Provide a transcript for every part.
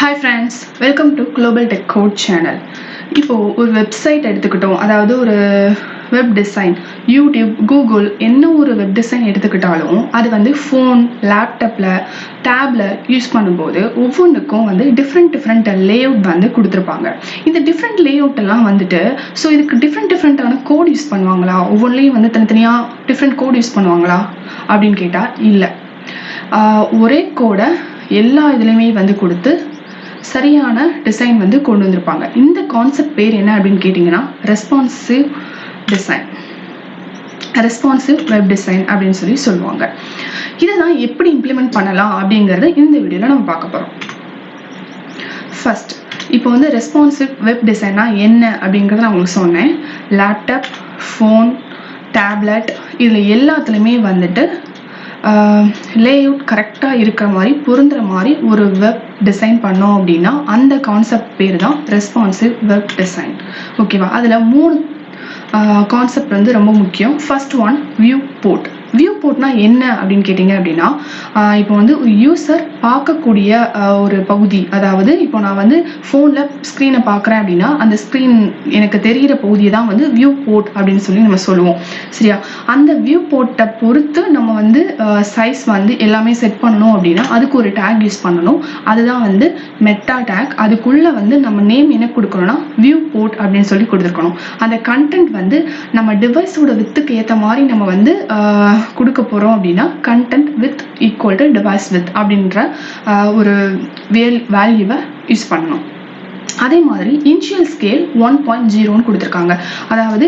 Hi friends, welcome to Global Tech Code channel. இப்போ ஒரு website எடுத்துக்கிட்டோம், அதாவது ஒரு வெப் டிசைன், யூடியூப், கூகுள் என்ன ஒரு வெப் டிசைன் எடுத்துக்கிட்டாலும் அது வந்து ஃபோன், லேப்டாப்பில், டேப்பில் யூஸ் பண்ணும்போது ஒவ்வொன்றுக்கும் வந்து டிஃப்ரெண்ட் லேஅவுட் வந்து கொடுத்துருப்பாங்க. இந்த டிஃப்ரெண்ட் லேஅவுட்டெல்லாம் வந்துட்டு ஸோ இதுக்கு டிஃப்ரெண்ட்டான கோட் யூஸ் பண்ணுவாங்களா, ஒவ்வொன்றிலையும் வந்து தனித்தனியாக டிஃப்ரெண்ட் கோட் யூஸ் பண்ணுவாங்களா அப்படின்னு கேட்டால் இல்லை. ஒரே கோடை எல்லா இதுலேயுமே வந்து கொடுத்து சரியான டிசைன் வந்து கொண்டு வந்திருப்பாங்க. இந்த கான்செப்ட் பேர் என்ன அப்படின்னு கேட்டிங்கன்னா ரெஸ்பான்சிவ் வெப் டிசைன் அப்படின்னு சொல்லுவாங்க. இதை தான் எப்படி இம்ப்ளிமெண்ட் பண்ணலாம் அப்படிங்கிறத இந்த வீடியோவில் நம்ம பார்க்க போகிறோம். ஃபர்ஸ்ட், இப்போ வந்து ரெஸ்பான்சிவ் வெப் டிசைனா என்ன அப்படிங்கிறத நான் உங்களுக்கு சொன்னேன். லேப்டாப், ஃபோன், டேப்லெட் இதில் எல்லாத்துலேயுமே வந்துட்டு லேஅவுட் கரெக்டாக இருக்கிற மாதிரி பொருந்துற மாதிரி ஒரு வெப் டிசைன் பண்ணோம் அப்படின்னா அந்த கான்செப்ட் பேர் தான் ரெஸ்பான்சிவ் வெப் டிசைன். ஓகேவா? அதில் 3 கான்செப்ட் வந்து ரொம்ப முக்கியம். ஃபர்ஸ்ட் ஒன் வியூபோர்ட்னா என்ன அப்படின்னு கேட்டிங்க அப்படின்னா இப்போ வந்து ஒரு யூசர் பார்க்கக்கூடிய ஒரு பகுதி, அதாவது இப்போ நான் வந்து ஃபோனில் ஸ்க்ரீனை பார்க்குறேன் அப்படின்னா அந்த ஸ்க்ரீன் எனக்கு தெரிகிற பகுதியை தான் வந்து வியூபோர்ட் அப்படின்னு சொல்லி நம்ம சொல்லுவோம். சரியா? அந்த வியூபோர்ட்டை பொறுத்து நம்ம வந்து சைஸ் வந்து எல்லாமே செட் பண்ணணும் அப்படின்னா அதுக்கு ஒரு டேக் யூஸ் பண்ணணும். அதுதான் வந்து மெட்டா டேக். அதுக்குள்ளே வந்து நம்ம நேம் என்ன கொடுக்கணும்னா வியூபோர்ட் அப்படின்னு சொல்லி கொடுத்துருக்கணும். அந்த கண்டென்ட் வந்து நம்ம டிவைஸோட வித்துக்கு ஏற்ற மாதிரி நம்ம வந்து கொடுக்க போகிறோம் அப்படின்னா content with equal to device with அப்படின்ற ஒரு வேல்யூவை யூஸ் பண்ணணும். அதே மாதிரி இனிஷியல் ஸ்கேல் 1.0ன்னு கொடுத்துருக்காங்க. அதாவது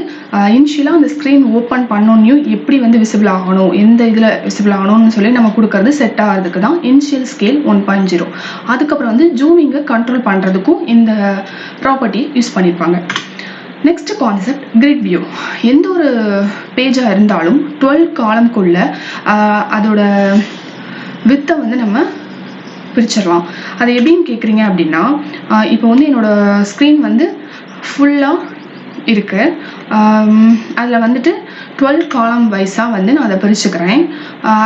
இனிஷியலாக அந்த ஸ்க்ரீன் ஓப்பன் பண்ணோன்னையும் எப்படி வந்து விசிபிள் ஆகணும், எந்த இதில் விசிபிள் ஆகணும்னு சொல்லி நம்ம கொடுக்கறது செட் ஆகிறதுக்கு தான் இனிஷியல் ஸ்கேல் 1.0. அதுக்கப்புறம் வந்து ஜூமிங்கை கண்ட்ரோல் பண்ணுறதுக்கும் இந்த ப்ராப்பர்ட்டி யூஸ் பண்ணியிருப்பாங்க. Next concept grid view. எந்த ஒரு பேஜாக இருந்தாலும் 12 காலம்குள்ள அதோட வித்தை வந்து நம்ம பிரிச்சிடலாம். அது எப்படின்னு கேட்குறீங்க அப்படின்னா இப்போ வந்து என்னோட ஸ்க்ரீன் வந்து ஃபுல்லாக இருக்கு, அதில் வந்துட்டு 12 காலம் வைஸாக வந்து நான் அதை பிரிச்சுக்கிறேன்.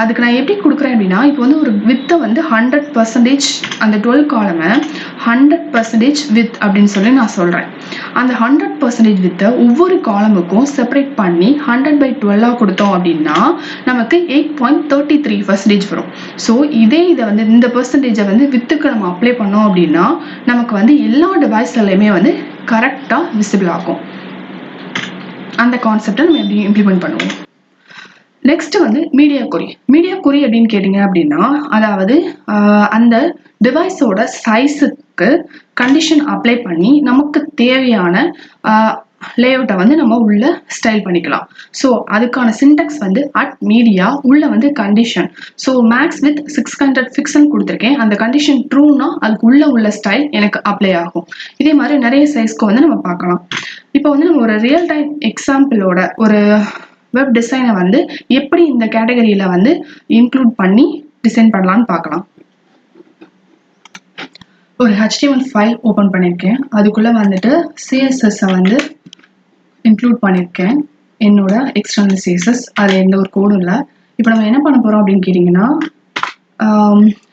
அதுக்கு நான் எப்படி கொடுக்குறேன் அப்படின்னா இப்போ வந்து ஒரு வித்தை வந்து 100% அந்த 12 காலமை 100% வித் அப்படின்னு சொல்லி நான் சொல்கிறேன். அந்த 100% வித்தை ஒவ்வொரு காலமுக்கும் செப்பரேட் பண்ணி 100/12 கொடுத்தோம் அப்படின்னா நமக்கு 8.33% வரும். ஸோ இதை வந்து இந்த பெர்சன்டேஜை வந்து வித்துக்கு நம்ம அப்ளை பண்ணோம் அப்படின்னா நமக்கு வந்து எல்லா டிவைஸ்லையுமே வந்து கரெக்டாக விசிபிள் ஆகும். அந்த கான்செப்டை நம்ம எப்படி இம்ப்ளிமெண்ட் பண்ணுவோம். நெக்ஸ்ட் வந்து மீடியா கொரி அப்படின்னு கேட்டிங்க அப்படின்னா அதாவது அந்த டிவைஸோட சைஸுக்கு கண்டிஷன் அப்ளை பண்ணி நமக்கு தேவையான லேஅவுட்டை வந்து நம்ம உள்ள ஸ்டைல் பண்ணிக்கலாம். ஸோ அதுக்கான சின்டாக்ஸ் வந்து @media உள்ள வந்து கண்டிஷன். ஸோ மேக்ஸ் வித் 600 ஃபிக்ஸ்ன்னு கொடுத்துருக்கேன். அந்த கண்டிஷன் ட்ரூனா அதுக்கு உள்ள ஸ்டைல் எனக்கு அப்ளை ஆகும். இதே மாதிரி நிறைய சைஸ்க்கு வந்து நம்ம பார்க்கலாம். இப்போ வந்து நம்ம ஒரு ரியல் டைம் எக்ஸாம்பிளோட ஒரு வெப் டிசைனை வந்து எப்படி இந்த கேட்டகரியில் வந்து இன்க்ளூட் பண்ணி டிசைன் பண்ணலான்னு பார்க்கலாம். ஒரு HTML ஃபைல் ஓப்பன் பண்ணியிருக்கேன். அதுக்குள்ளே வந்துட்டு CSS-ஐ வந்து இன்க்ளூட் பண்ணியிருக்கேன். என்னோட எக்ஸ்டர்னல் CSS, அது எந்த ஒரு கோடும் இல்லை. இப்போ நம்ம என்ன பண்ண போகிறோம் அப்படின்னு கேட்டிங்கன்னா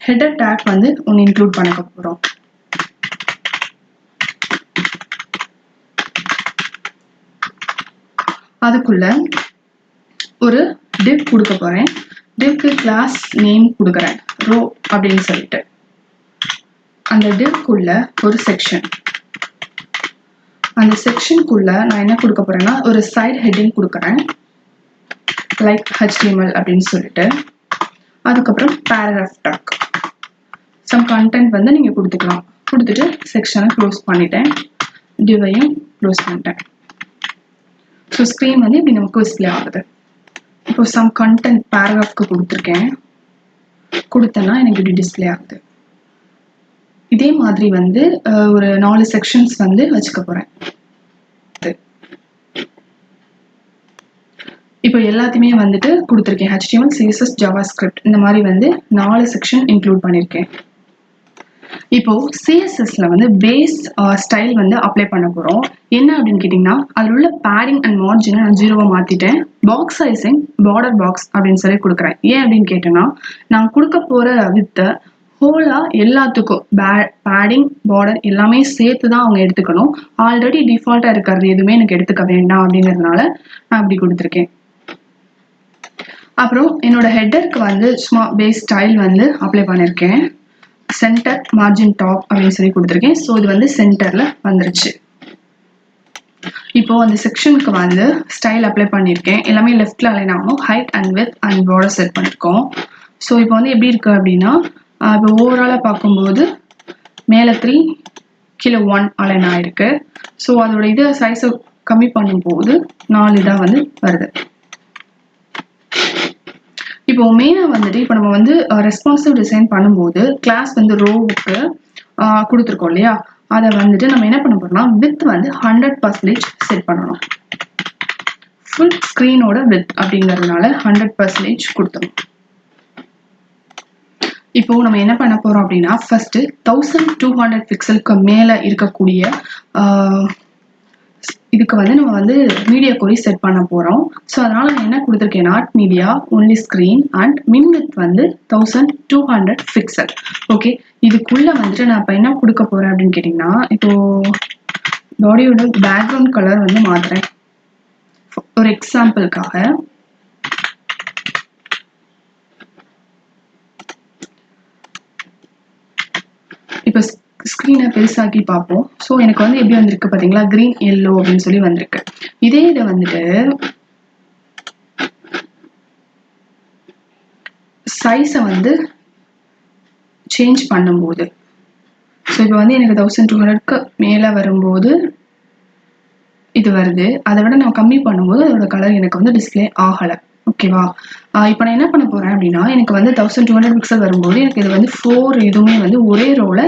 ஹெடர் டேக் வந்து ஒன்று இன்க்ளூட் பண்ண போகிறோம். அதுக்குள்ள ஒரு div கொடுக்க போகிறேன். divக்கு கிளாஸ் நேம் கொடுக்குறேன் ரோ அப்படின்னு சொல்லிட்டு. அந்த divக்குள்ள ஒரு செக்ஷன், அந்த செக்ஷனுக்குள்ள நான் என்ன கொடுக்க போறேன்னா ஒரு சைட் ஹெட்டிங் கொடுக்குறேன் லைக் HTML அப்படின்னு சொல்லிட்டு. அதுக்கப்புறம் பேராகிராஃப் டாக், சம் கண்டென்ட் வந்து நீங்கள் கொடுத்துக்கலாம். கொடுத்துட்டு செக்ஷனை க்ளோஸ் பண்ணிட்டேன், டிவையும் க்ளோஸ் பண்ணிட்டேன். ஸோ ஸ்க்ரீன் வந்து இப்படி நமக்கு டிஸ்பிளே ஆகுது. இப்போ சம் கண்டென்ட் பேராகிராஃப்க்கு கொடுத்துருக்கேன், கொடுத்தேன்னா எனக்கு இப்படி டிஸ்பிளே ஆகுது. இதே மாதிரி வந்து ஒரு 4 செக்ஷன்ஸ் வந்து வச்சுக்க போறேன். இப்போ எல்லாத்தையுமே வந்துட்டு கொடுத்துருக்கேன். HTML, CSS, JavaScript இந்த மாதிரி வந்து 4 செக்ஷன் இன்க்ளூட் பண்ணியிருக்கேன். இப்போ CSSல வந்து பேஸ் ஸ்டைல் வந்து அப்ளை பண்ண போகிறோம். என்ன அப்படின்னு கேட்டிங்கன்னா அதில் உள்ள பேடிங் அண்ட் மார்ஜினை நான் 0-ஆக மாற்றிட்டேன். பாக்ஸ் சைஸிங் பார்டர் பாக்ஸ் அப்படின்னு சொல்லி கொடுக்குறேன். ஏன் அப்படின்னு கேட்டேன்னா நான் கொடுக்க போகிற வித்தை ஹோலா எல்லாத்துக்கும் பேடிங் பார்டர் எல்லாமே சேர்த்து தான் அவங்க எடுத்துக்கணும். ஆல்ரெடி டிஃபால்ட்டா இருக்கிறது எதுவுமே எனக்கு எடுத்துக்க வேண்டாம் அப்படிங்கிறதுனால நான் அப்படி கொடுத்துருக்கேன். அப்புறம் என்னோட ஹெட்டருக்கு வந்து சும்மா பேஸ் ஸ்டைல் வந்து அப்ளை பண்ணியிருக்கேன். சென்டர் மார்ஜின் டாப் அப்படின்னு சொல்லி கொடுத்துருக்கேன். ஸோ இது வந்து சென்டர்ல வந்துருச்சு. இப்போ அந்த செக்ஷனுக்கு வந்து ஸ்டைல் அப்ளை பண்ணியிருக்கேன். எல்லாமே லெஃப்ட்ல அலைன் ஆகணும். Height and width and border set பண்ணியிருக்கோம். ஸோ இப்போ வந்து எப்படி இருக்கு அப்படின்னா, இப்போ ஓவராலாக பார்க்கும்போது மேலே 3 கீழே 1 அலைன் ஆயிருக்கு. ஸோ அதோட இதை சைஸை கம்மி பண்ணும்போது 4 இதாக வந்து வருது. இப்போ மெயினாக வந்துட்டு இப்போ நம்ம வந்து ரெஸ்பான்சிவ் டிசைன் பண்ணும்போது கிளாஸ் வந்து ரோவுக்கு கொடுத்துருக்கோம் இல்லையா, அதை வந்துட்டு நம்ம என்ன பண்ண போறோம்னா வித் வந்து 100% செட் பண்ணணும். ஃபுல் ஸ்க்ரீனோட வித் அப்படிங்கிறதுனால 100% கொடுத்துரும். இப்போ நம்ம என்ன பண்ண போறோம் அப்படின்னா, ஃபர்ஸ்ட் 1200 பிக்சலுக்கு மேல இருக்கக்கூடிய இதுக்கு வந்து நம்ம வந்து மீடியா கோரி செட் பண்ண போறோம். ஸோ அதனால நான் என்ன கொடுத்துருக்கேன், not media only screen and மின் வித் வந்து 1200 பிக்சல். ஓகே, இதுக்குள்ள வந்துட்டு நான் இப்போ என்ன கொடுக்க போறேன் அப்படின்னு கேட்டீங்கன்னா, இப்போ பாடியோட பேக்ரவுண்ட் கலர் வந்து மாத்துறேன் ஒரு எக்ஸாம்பிளுக்காக. இப்போ ஸ்க்ரீனை பெருசாக்கி பார்ப்போம். ஸோ எனக்கு வந்து எப்படி வந்திருக்கு பார்த்தீங்களா, கிரீன் எல்லோ அப்படின்னு சொல்லி வந்திருக்கு. இதே இதை வந்துட்டு சைஸை வந்து சேஞ்ச் பண்ணும்போது, ஸோ இப்போ வந்து எனக்கு 1200க்கு மேலே வரும்போது இது வருது. அதை விட நான் கம்மி பண்ணும்போது அதோட கலர் எனக்கு வந்து டிஸ்பிளே ஆகலை. ஓகேவா, இப்போ நான் என்ன பண்ண போறேன் அப்படின்னா, எனக்கு வந்து 1200 பிக்சல் வரும்போது எனக்கு இது வந்து 4 இதுவுமே வந்து ஒரே ரோல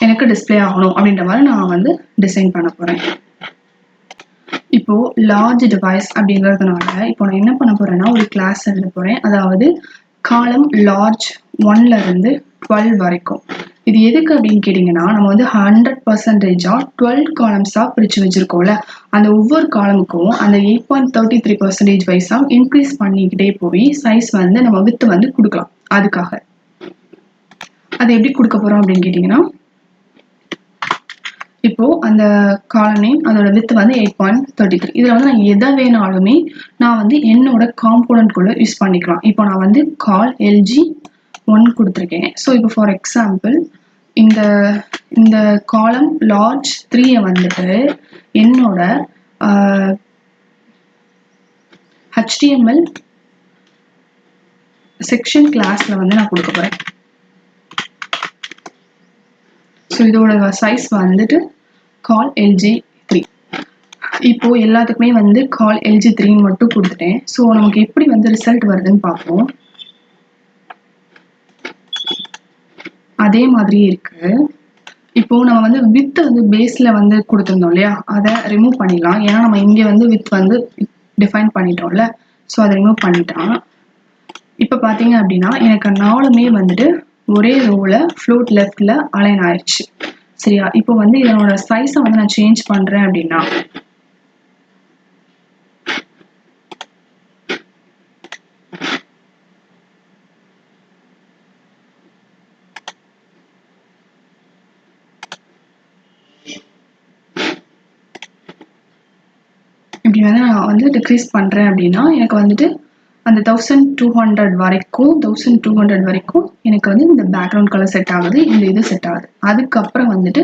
எனக்கு டிஸ்பிளே ஆகணும் அப்படின்ற மாதிரி நான் வந்து டிசைன் பண்ண போறேன். இப்போ லார்ஜ் டிவைஸ் அப்படிங்கிறதுனால இப்போ நான் என்ன பண்ண போறேன்னா, ஒரு கிளாஸ் எழுத போறேன். அதாவது காலம் லார்ஜ் 1ல இருந்து 12 வரைக்கும். இது எதுக்கு அப்படின்னு கேட்டீங்கன்னா, நம்ம வந்து 100%ஆ 12 காலம்ஸா பிரிச்சு வச்சிருக்கோம்ல, அந்த ஒவ்வொரு காலமுக்கும் அந்த 8.33% வைஸா இன்க்ரீஸ் பண்ணிக்கிட்டே போய் சைஸ் வந்து நம்ம வித் வந்து கொடுக்கலாம். அதுக்காக அது எப்படி கொடுக்க போறோம் அப்படின்னு கேட்டீங்கன்னா, இப்போ அந்த காலம் நேம் அதோட வித் வந்து 8.33. இதுல வந்து நான் எதை வேணாலுமே நான் வந்து என்னோட காம்போனன்ட் குள்ள யூஸ் பண்ணிக்கலாம். இப்போ நான் வந்து கால் எல்ஜி 1 கொடுத்துருக்கேன். ஸோ இப்போ ஃபார் எக்ஸாம்பிள் இந்த காலம் லார்ஜ் 3 வந்துட்டு என்னோட HTML செக்ஷன் கிளாஸ்ல வந்து நான் கொடுக்க போறேன். ஸோ இதோட சைஸ் வந்துட்டு கால் எல்ஜி 3. இப்போ எல்லாத்துக்குமே வந்து கால் எல்ஜி 3 மட்டும் கொடுத்துட்டேன். ஸோ நமக்கு எப்படி வந்து ரிசல்ட் வருதுன்னு பார்ப்போம். அதே மாதிரி இருக்கு. இப்போ நம்ம வந்து வித் வந்து பேஸ்ல வந்து கொடுத்துருந்தோம் இல்லையா, அதை ரிமூவ் பண்ணிடலாம். ஏன்னா நம்ம இங்க வந்து வித் வந்து டிஃபைன் பண்ணிட்டோம்ல, ஸோ அதை ரிமூவ் பண்ணிட்டான். இப்போ பாத்தீங்க அப்படின்னா எனக்கு 4மே வந்துட்டு ஒரே ரோல ஃப்ளோட் லெஃப்ட்ல அலைன் ஆயிடுச்சு. சரியா, இப்போ வந்து இதனோட சைஸை வந்து நான் சேஞ்ச் பண்றேன் அப்படின்னா, இப்படி வந்து நான் வந்து டிக்ரீஸ் பண்றேன் அப்படின்னா எனக்கு வந்துட்டு அந்த 1200 வரைக்கும் எனக்கு வந்து இந்த பேக்ரவுண்ட் கலர் செட் ஆகுது, இந்த இது செட் ஆகுது. அதுக்கப்புறம் வந்துட்டு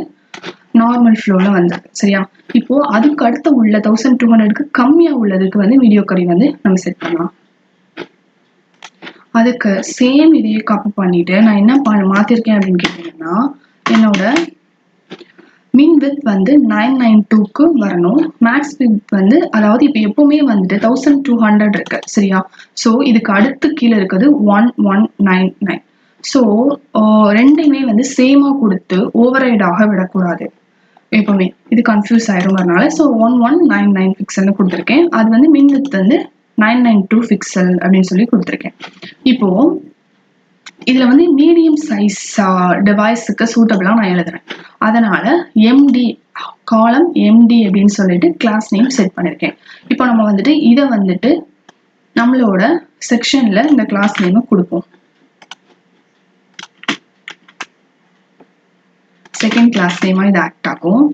நார்மல் ஃப்ளோல வந்தது. சரியா, இப்போ அதுக்கு அடுத்த உள்ள 1200க்கு கம்மியா உள்ளதுக்கு வந்து வீடியோ கரி வந்து நம்ம செட் பண்ணலாம். அதுக்கு சேம் இதையே காப்பி பண்ணிட்டு நான் என்ன மாத்திருக்கேன் அப்படின்னு கேட்டீங்கன்னா, என்னோட மின் வித் வந்து 992க்கு வரணும். மேக்ஸ் வித் வந்து, அதாவது இப்போ எப்பவுமே வந்துட்டு 1200 இருக்கு. சரியா, ஸோ இதுக்கு அடுத்து கீழே இருக்கிறது 1199. ஸோ ரெண்டையுமே வந்து சேமா கொடுத்து ஓவர்ரைடாக விடக்கூடாது. எப்பவுமே இது கன்ஃபியூஸ் ஆயிருங்கிறதுனால ஸோ 1199 பிக்சல்னு கொடுத்துருக்கேன். அது வந்து மின் வித் வந்து 992 பிக்சல் அப்படின்னு சொல்லி கொடுத்துருக்கேன். இப்போ இதுல வந்து மீடியம் சைஸ் டிவைஸுக்கு சூட்டபிளா நான் எழுதுறேன். அதனால எம்டி காலம் எம்டி அப்படின்னு சொல்லிட்டு கிளாஸ் நேம் செட் பண்ணிருக்கேன். இப்போ நம்ம வந்துட்டு இதை வந்துட்டு நம்மளோட செக்ஷன்ல இந்த கிளாஸ் நேம் கொடுப்போம். செகண்ட் கிளாஸ் நேமாக இது ஆக்ட் ஆகும்.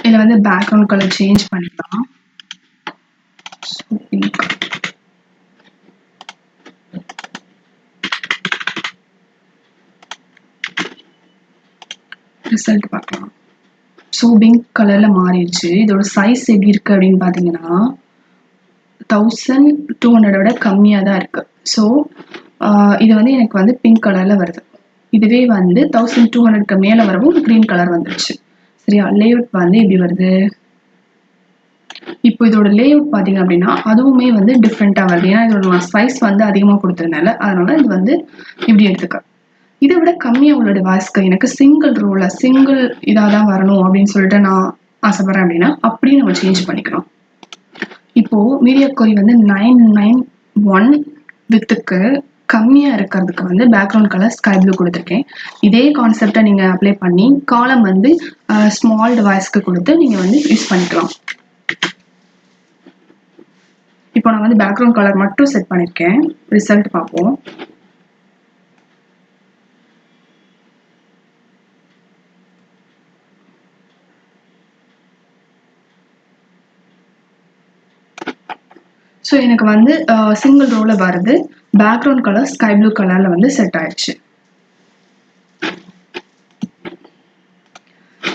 இதில் வந்து பேக்ரவுண்ட் கலர் சேஞ்ச் பண்ணிக்கலாம். ரிசல்ட் பார்க்கலாம். ஸோ பிங்க் கலரில் மாறிடுச்சு. இதோட சைஸ் எப்படி இருக்குது அப்படின்னு பார்த்தீங்கன்னா 1200 விட கம்மியாக தான் இருக்குது. ஸோ இது வந்து எனக்கு வந்து பிங்க் கலரில் வருது. இதுவே வந்து 1200க்கு மேலே வரவும் க்ரீன் கலர் வந்துடுச்சு. சரியா? லேஅவுட் வந்து எப்படி வருது? இப்போ இதோட லேஅவுட் பார்த்தீங்க அப்படின்னா அதுவுமே வந்து டிஃப்ரெண்ட்டாக வருது. ஏன்னா இதோட சைஸ் வந்து அதிகமாக கொடுத்ததுனால அதனால இது வந்து இப்படி எடுத்துக்க. இதை விட கம்மியாக உள்ள டிவைஸ்க்கு எனக்கு சிங்கிள் இதாக தான் வரணும் அப்படின்னு சொல்லிட்டு நான் ஆசைப்படுறேன் அப்படின்னா அப்படியே நம்ம சேஞ்ச் பண்ணிக்கலாம். இப்போ மீடியா கொரி வந்து 991 வித்துக்கு கம்மியாக இருக்கிறதுக்கு வந்து பேக்ரவுண்ட் கலர் ஸ்கை ப்ளூ கொடுத்துருக்கேன். இதே கான்செப்டை நீங்கள் அப்ளை பண்ணி காலம் வந்து ஸ்மால் டிவைஸ்க்கு கொடுத்து நீங்கள் வந்து யூஸ் பண்ணிக்கலாம். இப்போ நான் வந்து பேக்ரவுண்ட் கலர் மட்டும் செட் பண்ணியிருக்கேன். ரிசல்ட் பார்ப்போம். ஸோ எனக்கு வந்து சிங்கிள் ரோவில் வருது. பேக்ரவுண்ட் கலர் ஸ்கை ப்ளூ கலரில் வந்து செட் ஆயிடுச்சு.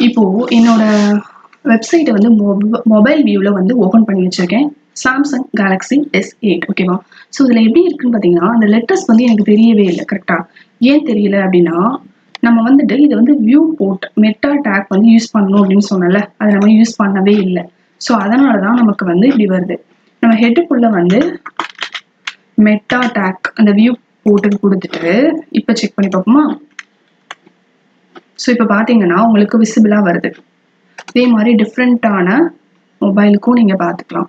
இப்போது என்னோட வெப்சைட்டை வந்து மொபைல் வியூவில் வந்து ஓப்பன் பண்ணி வச்சுருக்கேன். Samsung Galaxy S8. ஓகேவா? ஸோ இதில் எப்படி இருக்குன்னு பார்த்தீங்கன்னா அந்த லெட்டர்ஸ் வந்து எனக்கு தெரியவே இல்லை. கரெக்டாக ஏன் தெரியல அப்படின்னா நம்ம வந்துட்டு இதை வந்து வியூபோர்ட் மெட்டா டேக் வந்து யூஸ் பண்ணணும் அப்படின்னு சொன்னல, அதை நம்ம யூஸ் பண்ணவே இல்லை. ஸோ அதனால தான் நமக்கு வந்து இப்படி வருது. நம்ம ஹெட்டுக்குள்ளே வந்து மெட்டா டேக் அந்த வியூ போட்டுக்கு கொடுத்துட்டு இப்போ செக் பண்ணி பார்ப்போமா? ஸோ இப்போ பார்த்தீங்கன்னா உங்களுக்கு விசிபிளாக வருது. இதே மாதிரி டிஃப்ரெண்ட்டான மொபைலுக்கும் நீங்கள் பார்த்துக்கலாம்.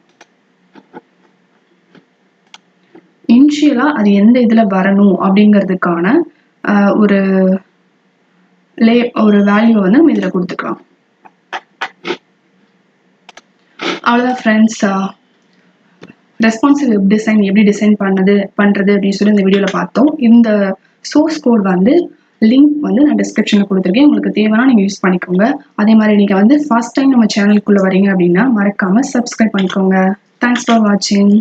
இனிஷியலாக அது எந்த இதில் வரணும் அப்படிங்கிறதுக்கான ஒரு வேல்யூவை வந்து நம்ம இதில் கொடுத்துக்கலாம். அவ்வளோதான் ஃப்ரெண்ட்ஸ். ரெஸ்பான்சிவ் வெப் டிசைன் எப்படி டிசைன் பண்ணுறது அப்படின்னு சொல்லி இந்த வீடியோவில் பார்த்தோம். இந்த சோர்ஸ் கோட் வந்து லிங்க் வந்து நான் டிஸ்கிரிப்ஷனில் கொடுத்துருக்கேன். உங்களுக்கு தேவைன்னா நீங்கள் யூஸ் பண்ணிக்கோங்க. அதே மாதிரி நீங்கள் வந்து ஃபர்ஸ்ட் டைம் நம்ம சேனலுக்குள்ளே வரீங்க அப்படின்னா மறக்காமல் சப்ஸ்கிரைப் பண்ணிக்கோங்க. தேங்க்ஸ் ஃபார் வாட்சிங்.